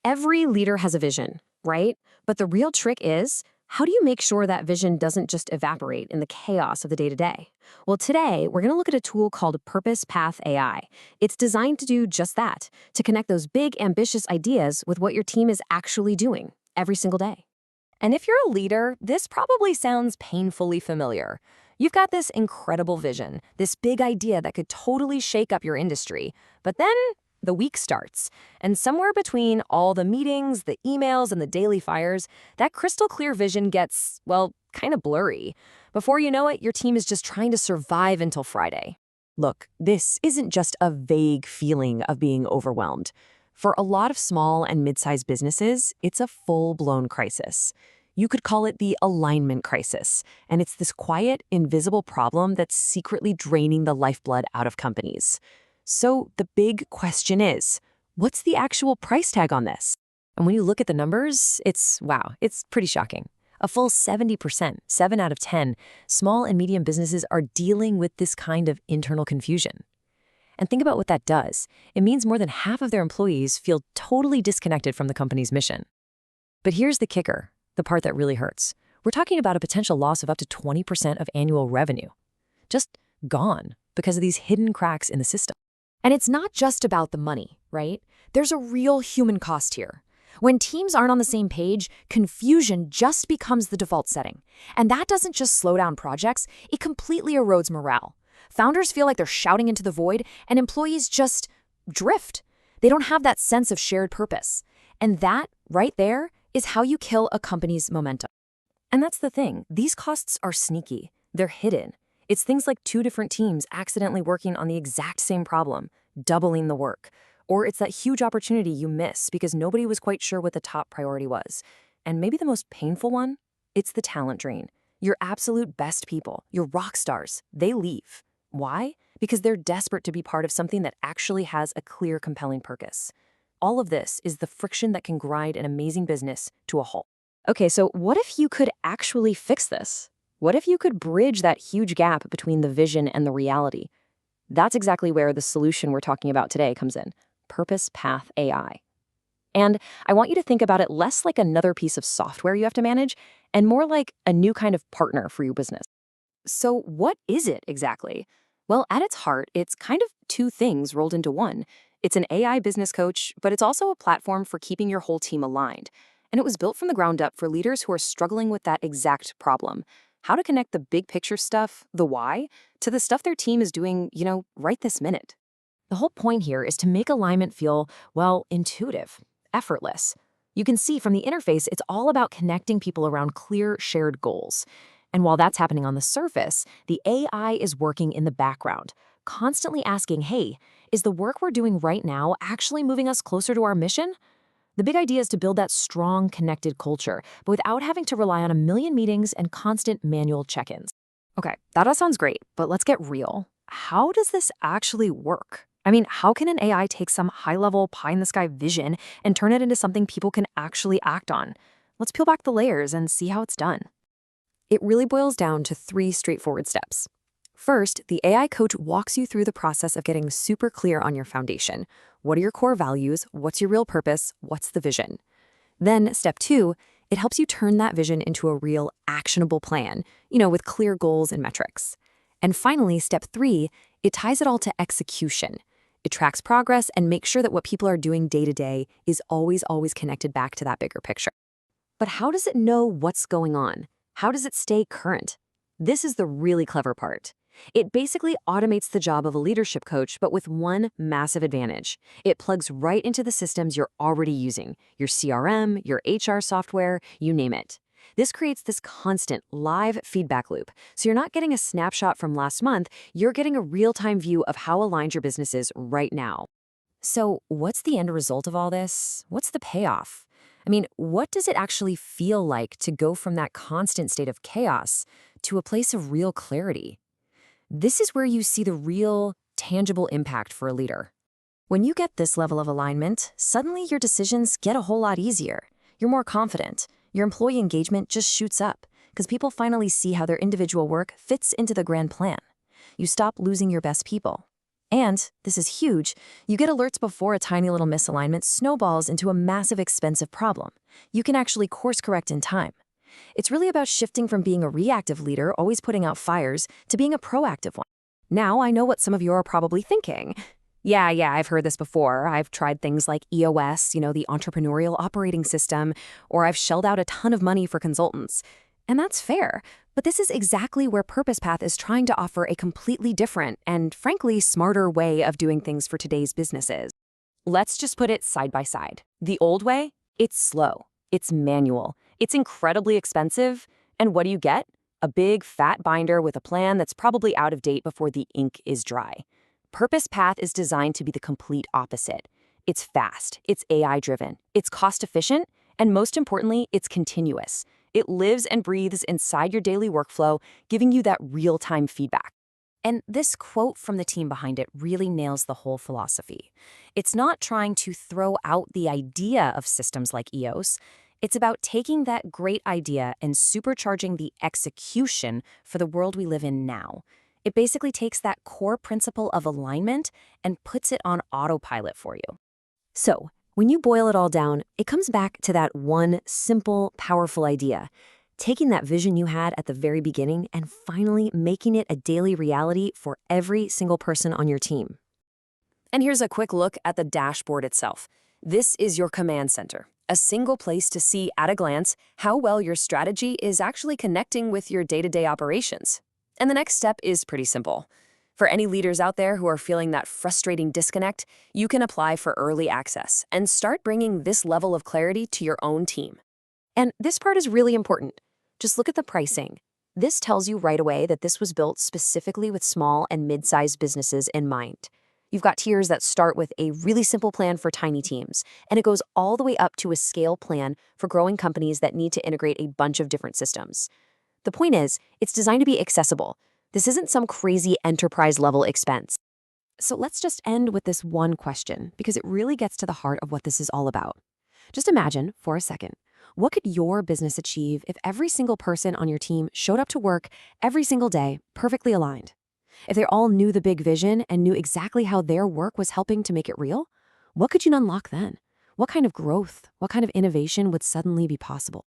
Every leader has a vision, right? But the real trick is, how do you make sure that vision doesn't just evaporate in the chaos of the day-to-day? Well, today, we're going to look at a tool called Purpose Path AI. It's designed to do just that, to connect those big, ambitious ideas with what your team is actually doing every single day. And if you're a leader, this probably sounds painfully familiar. You've got this incredible vision, this big idea that could totally shake up your industry. But then the week starts, and somewhere between all the meetings, the emails, and the daily fires, that crystal clear vision gets, well, kind of blurry. Before you know it, your team is just trying to survive until Friday. Look, this isn't just a vague feeling of being overwhelmed. For a lot of small and mid-sized businesses, it's a full-blown crisis. You could call it the alignment crisis, and it's this quiet, invisible problem that's secretly draining the lifeblood out of companies. So the big question is, what's the actual price tag on this? And when you look at the numbers, it's pretty shocking. A full 70%, 7 out of 10, small and medium businesses are dealing with this kind of internal confusion. And think about what that does. It means more than half of their employees feel totally disconnected from the company's mission. But here's the kicker, the part that really hurts. We're talking about a potential loss of up to 20% of annual revenue. Just gone because of these hidden cracks in the system. And it's not just about the money, right? There's a real human cost here. When teams aren't on the same page, confusion just becomes the default setting. And that doesn't just slow down projects, it completely erodes morale. Founders feel like they're shouting into the void, and employees just drift. They don't have that sense of shared purpose. And that, right there, is how you kill a company's momentum. And that's the thing. These costs are sneaky. They're hidden. It's things like 2 different teams accidentally working on the exact same problem, doubling the work. Or it's that huge opportunity you miss because nobody was quite sure what the top priority was. And maybe the most painful one? It's the talent drain. Your absolute best people, your rock stars, they leave. Why? Because they're desperate to be part of something that actually has a clear, compelling purpose. All of this is the friction that can grind an amazing business to a halt. Okay, so what if you could actually fix this? What if you could bridge that huge gap between the vision and the reality? That's exactly where the solution we're talking about today comes in, Purpose Path AI. And I want you to think about it less like another piece of software you have to manage and more like a new kind of partner for your business. So what is it exactly? Well, at its heart, it's kind of 2 things rolled into one. It's an AI business coach, but it's also a platform for keeping your whole team aligned. And it was built from the ground up for leaders who are struggling with that exact problem. How to connect the big picture stuff, the why, to the stuff their team is doing, right this minute. The whole point here is to make alignment feel, well, intuitive, effortless. You can see from the interface, it's all about connecting people around clear, shared goals. And while that's happening on the surface, the AI is working in the background, constantly asking, hey, is the work we're doing right now actually moving us closer to our mission? The big idea is to build that strong, connected culture, but without having to rely on a million meetings and constant manual check-ins. Okay, that all sounds great, but let's get real. How does this actually work? I mean, how can an AI take some high-level, pie-in-the-sky vision and turn it into something people can actually act on? Let's peel back the layers and see how it's done. It really boils down to 3 straightforward steps. First, the AI coach walks you through the process of getting super clear on your foundation. What are your core values? What's your real purpose? What's the vision? Then, step 2, it helps you turn that vision into a real actionable plan, with clear goals and metrics. And finally, step 3, it ties it all to execution. It tracks progress and makes sure that what people are doing day to day is always connected back to that bigger picture. But how does it know what's going on? How does it stay current? This is the really clever part. It basically automates the job of a leadership coach, but with one massive advantage. It plugs right into the systems you're already using, your CRM, your HR software, you name it. This creates this constant live feedback loop. So you're not getting a snapshot from last month, you're getting a real-time view of how aligned your business is right now. So what's the end result of all this? What's the payoff? I mean, what does it actually feel like to go from that constant state of chaos to a place of real clarity? This is where you see the real, tangible impact for a leader. When you get this level of alignment, suddenly your decisions get a whole lot easier. You're more confident. Your employee engagement just shoots up because people finally see how their individual work fits into the grand plan. You stop losing your best people. And, this is huge, you get alerts before a tiny little misalignment snowballs into a massive expensive problem. You can actually course correct in time. It's really about shifting from being a reactive leader, always putting out fires, to being a proactive one. Now I know what some of you are probably thinking. Yeah, I've heard this before. I've tried things like EOS, the entrepreneurial operating system, or I've shelled out a ton of money for consultants. And that's fair, but this is exactly where Purpose Path is trying to offer a completely different and, frankly, smarter way of doing things for today's businesses. Let's just put it side by side. The old way, it's slow, it's manual, it's incredibly expensive, and what do you get? A big, fat binder with a plan that's probably out of date before the ink is dry. Purpose Path is designed to be the complete opposite. It's fast, it's AI-driven, it's cost-efficient, and most importantly, it's continuous. It lives and breathes inside your daily workflow, giving you that real-time feedback. And this quote from the team behind it really nails the whole philosophy. It's not trying to throw out the idea of systems like EOS. It's about taking that great idea and supercharging the execution for the world we live in now. It basically takes that core principle of alignment and puts it on autopilot for you. So, when you boil it all down, it comes back to that one simple, powerful idea. Taking that vision you had at the very beginning and finally making it a daily reality for every single person on your team. And here's a quick look at the dashboard itself. This is your command center, a single place to see at a glance how well your strategy is actually connecting with your day-to-day operations. And the next step is pretty simple. For any leaders out there who are feeling that frustrating disconnect, you can apply for early access and start bringing this level of clarity to your own team. And this part is really important. Just look at the pricing. This tells you right away that this was built specifically with small and mid-sized businesses in mind. You've got tiers that start with a really simple plan for tiny teams, and it goes all the way up to a scale plan for growing companies that need to integrate a bunch of different systems. The point is, it's designed to be accessible. This isn't some crazy enterprise-level expense. So let's just end with this one question, because it really gets to the heart of what this is all about. Just imagine, for a second, what could your business achieve if every single person on your team showed up to work every single day, perfectly aligned? If they all knew the big vision and knew exactly how their work was helping to make it real, what could you unlock then? What kind of growth, what kind of innovation would suddenly be possible?